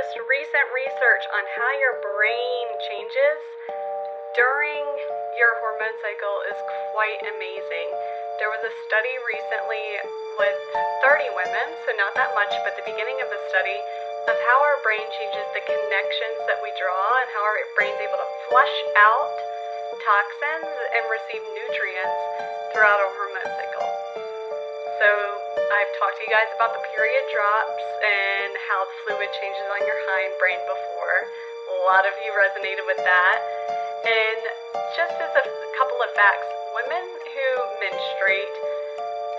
most recent research on how your brain changes during your hormone cycle is quite amazing. There was a study recently with 30 women, so not that much, but the beginning of the study of how our brain changes the connections that we draw and how our brain's able to flush out toxins and receive nutrients throughout our hormone cycle. So I've talked to you guys about the period drops and how the fluid changes on your hindbrain before. A lot of you resonated with that. And just as a couple of facts, women who menstruate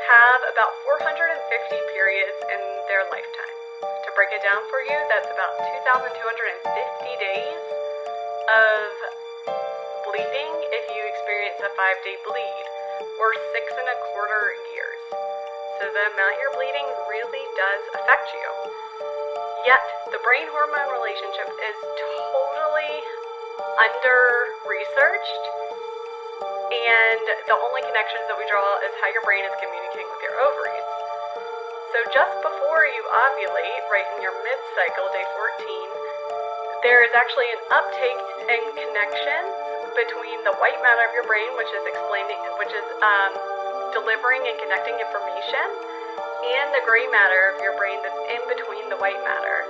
have about 450 periods in their lifetime. To break it down for you, that's about 2,250 days of bleeding if you experience a 5-day bleed, or 6.25 years. So the amount you're bleeding really does affect you. Yet, the brain-hormone relationship is totally under-researched, and the only connections that we draw is how your brain is communicating with your ovaries. So just before you ovulate, right in your mid-cycle, day 14, there is actually an uptake in connections between the white matter of your brain, which is delivering and connecting information, and the gray matter of your brain that's in between the white matter.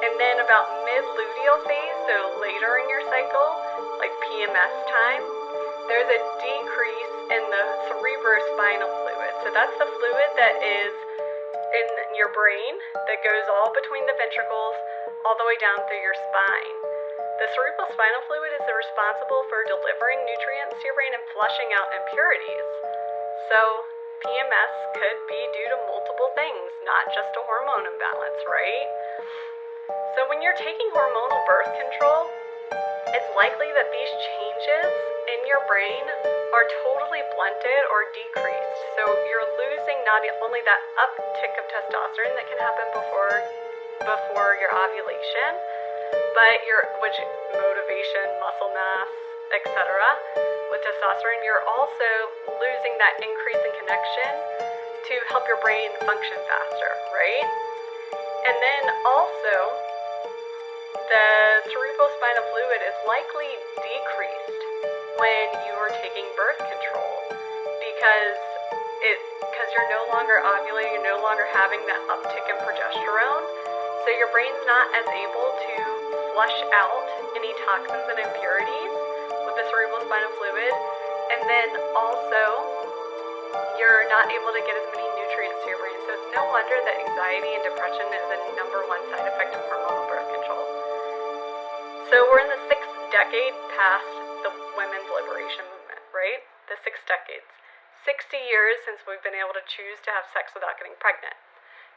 And then about mid-luteal phase, so later in your cycle, like PMS time, there's a decrease in the cerebrospinal fluid. So that's the fluid that is in your brain that goes all between the ventricles all the way down through your spine. The cerebrospinal fluid is responsible for delivering nutrients to your brain and flushing out impurities. So PMS could be due to multiple things, not just a hormone imbalance, right? So when you're taking hormonal birth control, it's likely that these changes in your brain are totally blunted or decreased. So you're losing not only that uptick of testosterone that can happen before your ovulation, but which motivation, muscle mass, etc. With testosterone, you're also losing that increase in connection to help your brain function faster, right? And then also, the cerebrospinal fluid is likely decreased when you are taking birth control because you're no longer ovulating, you're no longer having that uptick in progesterone, so your brain's not as able to flush out any toxins and impurities with the cerebrospinal fluid, and then also you're not able to get as many nutrients to your brain. So it's no wonder that anxiety and depression is the #1 side effect of hormonal birth control. So we're in the 6th decade past the women's liberation movement, right? The 6 decades. 60 years since we've been able to choose to have sex without getting pregnant.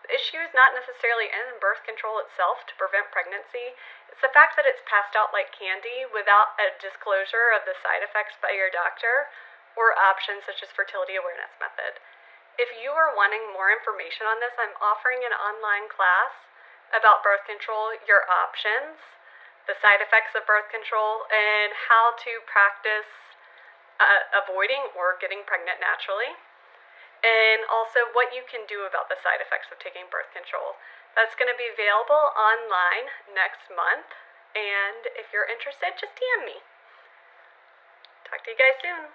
The issue is not necessarily in birth control itself to prevent pregnancy. It's the fact that it's passed out like candy without a disclosure of the side effects by your doctor or options such as fertility awareness method. If you are wanting more information on this, I'm offering an online class about birth control, your options, the side effects of birth control, and how to practice avoiding or getting pregnant naturally. And also what you can do about the side effects of taking birth control. That's going to be available online next month, and if you're interested, just DM me. Talk to you guys soon.